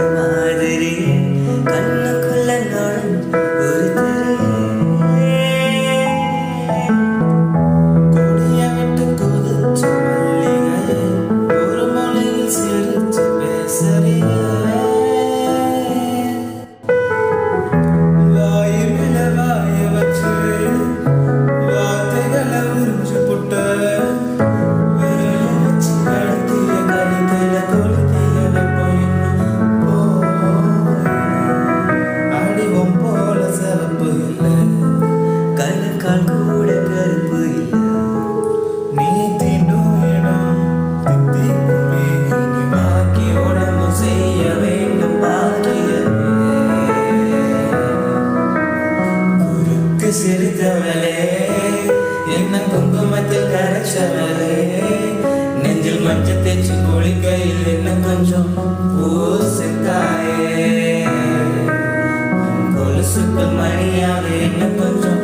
மாதிரி கண்ணுக்குள்ள நுழைஞ்சு ஒரு கொடிய விட்டு கொதிச்ச மல்லிகை ஒரு மொழியில் சிரிச்சு பேசறிய வாய் மேல வாய வச்சு வார்த்தைகளை உறிஞ்சு புட்ட கண்ணுக்கால் கூட கருப்பு இல்லை நீ தீண்டும் இடம் தித்திக்குமே நீ பாக்கி உடம்பு செய்ய வேண்டும் பாக்கியமே குறுக்கு சிரித்தவளே என்ன குங்குமத்தில் கரைச்சவளே நெஞ்சில் மஞ்சள் தேய்ச்சி குளிக்கையில் என்ன கொஞ்சம் பூசித்தாயே கொலுசுக்குள் மணியாக என்ன கொஞ்சம்